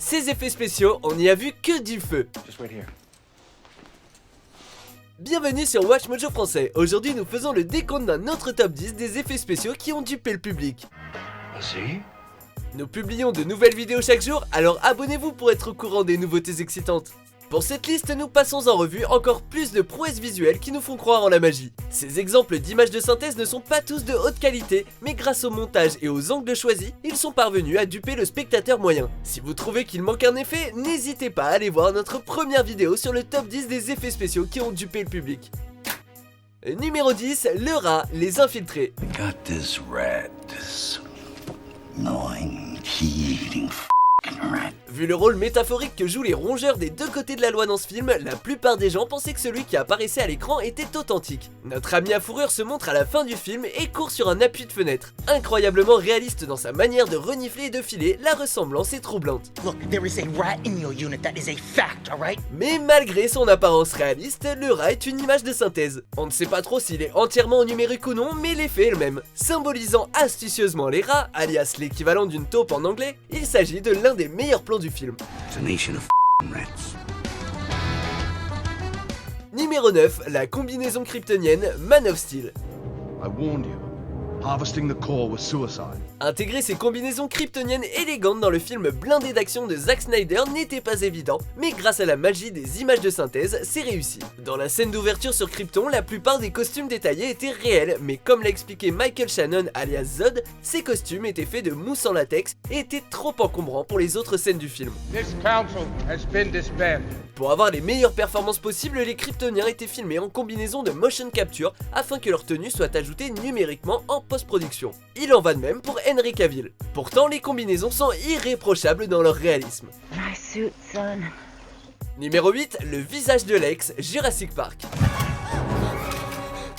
Ces effets spéciaux, on n'y a vu que du feu. Bienvenue sur Watch Mojo Français. Aujourd'hui, nous faisons le décompte d'un autre top 10 des effets spéciaux qui ont dupé le public. Nous publions de nouvelles vidéos chaque jour, alors abonnez-vous pour être au courant des nouveautés excitantes. Pour cette liste, nous passons en revue encore plus de prouesses visuelles qui nous font croire en la magie. Ces exemples d'images de synthèse ne sont pas tous de haute qualité, mais grâce au montage et aux angles choisis, ils sont parvenus à duper le spectateur moyen. Si vous trouvez qu'il manque un effet, n'hésitez pas à aller voir notre première vidéo sur le top 10 des effets spéciaux qui ont dupé le public. Numéro 10, le rat, les infiltrés. Got this rat, this annoying, eating rat. Vu le rôle métaphorique que jouent les rongeurs des deux côtés de la loi dans ce film, la plupart des gens pensaient que celui qui apparaissait à l'écran était authentique. Notre ami à fourrure se montre à la fin du film et court sur un appui de fenêtre. Incroyablement réaliste dans sa manière de renifler et de filer, la ressemblance est troublante. Look, there is a rat in your unit, that is a fact, alright? Mais malgré son apparence réaliste, le rat est une image de synthèse. On ne sait pas trop s'il est entièrement numérique ou non, mais l'effet est le même. Symbolisant astucieusement les rats, alias l'équivalent d'une taupe en anglais, il s'agit de l'un des meilleurs plans du film. It's a nation of rats. Numéro 9, la combinaison kryptonienne Man of Steel. I warned you. Harvesting the core was suicide. Intégrer ces combinaisons kryptoniennes élégantes dans le film blindé d'action de Zack Snyder n'était pas évident, mais grâce à la magie des images de synthèse, c'est réussi. Dans la scène d'ouverture sur Krypton, la plupart des costumes détaillés étaient réels, mais comme l'a expliqué Michael Shannon alias Zod, ces costumes étaient faits de mousse en latex et étaient trop encombrants pour les autres scènes du film. This council has been disbanded. Pour avoir les meilleures performances possibles, les Kryptoniens étaient filmés en combinaison de motion capture afin que leur tenue soit ajoutée numériquement en post-production. Il en va de même pour Henry Cavill. Pourtant, les combinaisons sont irréprochables dans leur réalisme. Nice suit, son. Numéro 8, le visage de Lex, Jurassic Park.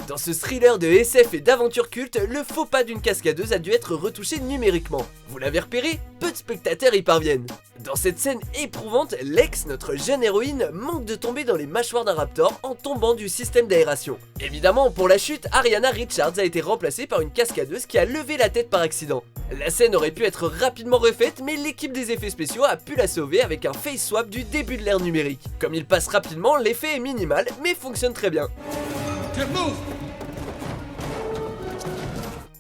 Dans ce thriller de SF et d'aventure culte, le faux pas d'une cascadeuse a dû être retouché numériquement. Vous l'avez repéré? Peu de spectateurs y parviennent. Dans cette scène éprouvante, Lex, notre jeune héroïne, manque de tomber dans les mâchoires d'un raptor en tombant du système d'aération. Évidemment, pour la chute, Ariana Richards a été remplacée par une cascadeuse qui a levé la tête par accident. La scène aurait pu être rapidement refaite, mais l'équipe des effets spéciaux a pu la sauver avec un face swap du début de l'ère numérique. Comme il passe rapidement, l'effet est minimal, mais fonctionne très bien.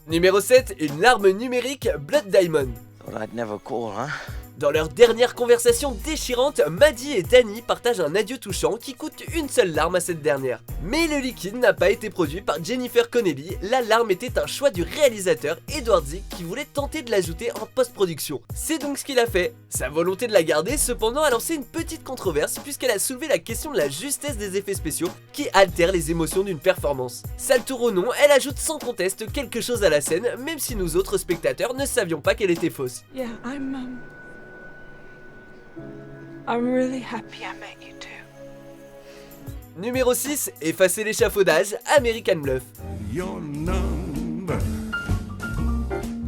Numéro 7, une larme numérique Blood Diamond. Thought I'd never call, huh? Dans leur dernière conversation déchirante, Maddie et Danny partagent un adieu touchant qui coûte une seule larme à cette dernière. Mais le liquide n'a pas été produit par Jennifer Connelly, la larme était un choix du réalisateur Edward Zwick qui voulait tenter de l'ajouter en post-production. C'est donc ce qu'il a fait. Sa volonté de la garder cependant a lancé une petite controverse puisqu'elle a soulevé la question de la justesse des effets spéciaux qui altèrent les émotions d'une performance. Sale tour ou non, elle ajoute sans conteste quelque chose à la scène, même si nous autres spectateurs ne savions pas qu'elle était fausse. Yeah, I'm really happy I met you too. Numéro 6, effacer l'échafaudage, American Bluff. Your number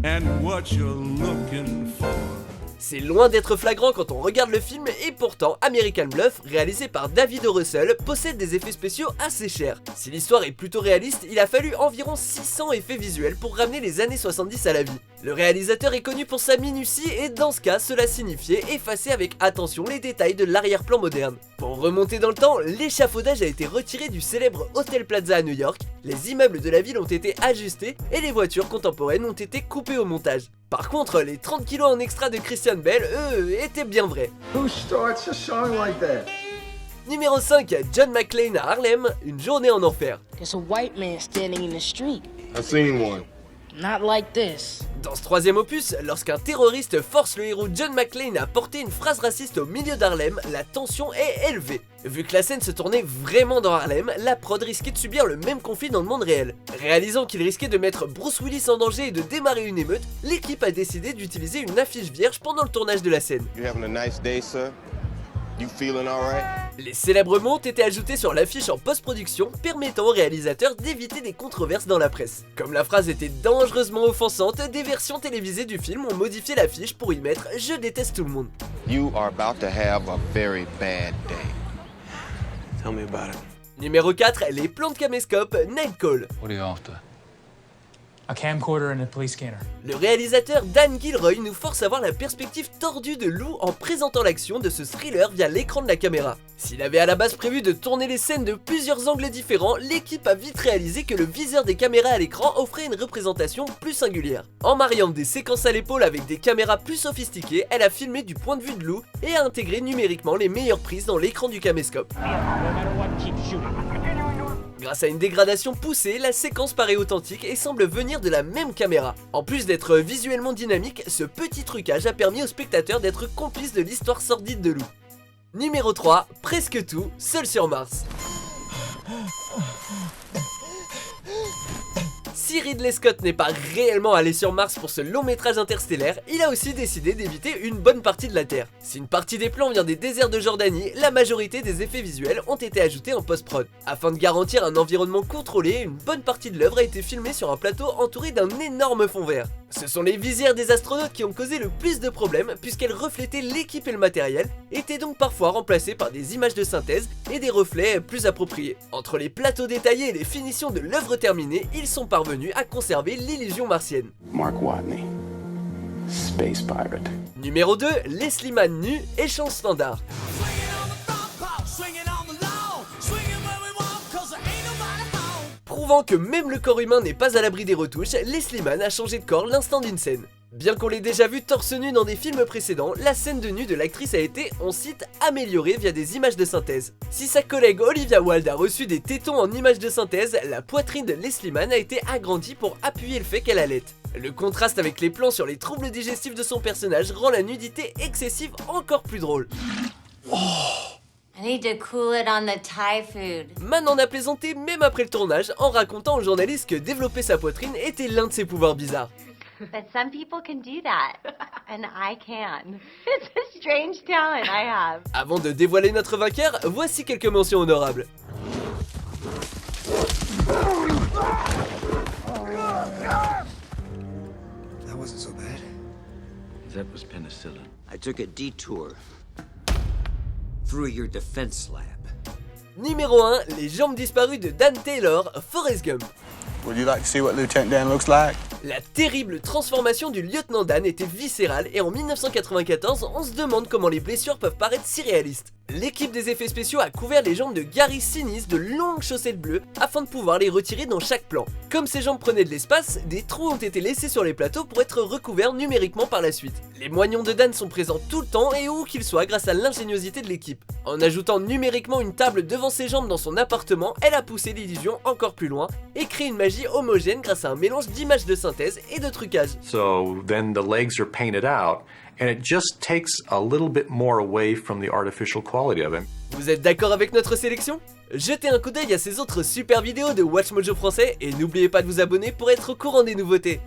and what you're looking for. C'est loin d'être flagrant quand on regarde le film et pourtant American Bluff, réalisé par David O. Russell, possède des effets spéciaux assez chers. Si l'histoire est plutôt réaliste, il a fallu environ 600 effets visuels pour ramener les années 70 à la vie. Le réalisateur est connu pour sa minutie et dans ce cas, cela signifiait effacer avec attention les détails de l'arrière-plan moderne. Pour remonter dans le temps, l'échafaudage a été retiré du célèbre Hotel Plaza à New York, les immeubles de la ville ont été ajustés et les voitures contemporaines ont été coupées au montage. Par contre, les 30 kilos en extra de Christian Bale, eux, étaient bien vrais. Who starts a song like that? Numéro 5, John McClane à Harlem, une journée en enfer. There's a white man standing in the street. I've seen one. Not like this. Dans ce troisième opus, lorsqu'un terroriste force le héros John McClane à porter une phrase raciste au milieu d'Harlem, la tension est élevée. Vu que la scène se tournait vraiment dans Harlem, la prod risquait de subir le même conflit dans le monde réel. Réalisant qu'il risquait de mettre Bruce Willis en danger et de démarrer une émeute, l'équipe a décidé d'utiliser une affiche vierge pendant le tournage de la scène. You having a nice day, sir? You feeling alright? Les célèbres mots ont été ajoutés sur l'affiche en post-production, permettant au réalisateur d'éviter des controverses dans la presse. Comme la phrase était dangereusement offensante, des versions télévisées du film ont modifié l'affiche pour y mettre « Je déteste tout le monde ». You are about to have a very bad day. Tell me about it. Numéro 4, les plans de caméscope Night Call. What are you after? a camcorder and a police scanner. Le réalisateur Dan Gilroy nous force à voir la perspective tordue de Lou en présentant l'action de ce thriller via l'écran de la caméra. S'il avait à la base prévu de tourner les scènes de plusieurs angles différents, l'équipe a vite réalisé que le viseur des caméras à l'écran offrait une représentation plus singulière. En mariant des séquences à l'épaule avec des caméras plus sophistiquées, elle a filmé du point de vue de Lou et a intégré numériquement les meilleures prises dans l'écran du caméscope. Grâce à une dégradation poussée, la séquence paraît authentique et semble venir de la même caméra. En plus d'être visuellement dynamique, ce petit trucage a permis aux spectateurs d'être complices de l'histoire sordide de Lou. Numéro 3, Presque tout, seul sur Mars. Si Ridley Scott n'est pas réellement allé sur Mars pour ce long métrage interstellaire, il a aussi décidé d'éviter une bonne partie de la Terre. Si une partie des plans vient des déserts de Jordanie, la majorité des effets visuels ont été ajoutés en post-prod. Afin de garantir un environnement contrôlé, une bonne partie de l'œuvre a été filmée sur un plateau entouré d'un énorme fond vert. Ce sont les visières des astronautes qui ont causé le plus de problèmes puisqu'elles reflétaient l'équipe et le matériel, étaient donc parfois remplacées par des images de synthèse et des reflets plus appropriés. Entre les plateaux détaillés et les finitions de l'œuvre terminée, ils sont parvenus à conserver l'illusion martienne. Mark Watney, Space Pirate. Numéro 2, Leslie Mann nue, échange standard. Prouvant que même le corps humain n'est pas à l'abri des retouches, Leslie Mann a changé de corps l'instant d'une scène. Bien qu'on l'ait déjà vu torse nu dans des films précédents, la scène de nu de l'actrice a été, on cite, améliorée via des images de synthèse. Si sa collègue Olivia Wilde a reçu des tétons en images de synthèse, la poitrine de Leslie Mann a été agrandie pour appuyer le fait qu'elle allait. Le contraste avec les plans sur les troubles digestifs de son personnage rend la nudité excessive encore plus drôle. I need to cool it on the Thai food. Mann en a plaisanté même après le tournage en racontant aux journalistes que développer sa poitrine était l'un de ses pouvoirs bizarres. But some people can do that, and I can. It's a strange talent I have. Avant de dévoiler notre vainqueur, voici quelques mentions honorables. That wasn't so bad. That was penicillin. I took a detour through your defense lab. Numéro 1, les jambes disparues de Dan Taylor, Forrest Gump. Would you like to see what Lieutenant Dan looks like? La terrible transformation du lieutenant Dan était viscérale et en 1994, on se demande comment les blessures peuvent paraître si réalistes. L'équipe des effets spéciaux a couvert les jambes de Gary Sinise de longues chaussettes bleues afin de pouvoir les retirer dans chaque plan. Comme ces jambes prenaient de l'espace, des trous ont été laissés sur les plateaux pour être recouverts numériquement par la suite. Les moignons de Dan sont présents tout le temps et où qu'ils soient grâce à l'ingéniosité de l'équipe. En ajoutant numériquement une table devant ses jambes dans son appartement, elle a poussé l'illusion encore plus loin et créé une magie homogène grâce à un mélange d'images de synthèse et de trucage. So then the legs are painted out and it just takes a little bit more away from the artificial quality of it. Vous êtes d'accord avec notre sélection? Jetez un coup d'œil à ces autres super vidéos de WatchMojo français et n'oubliez pas de vous abonner pour être au courant des nouveautés.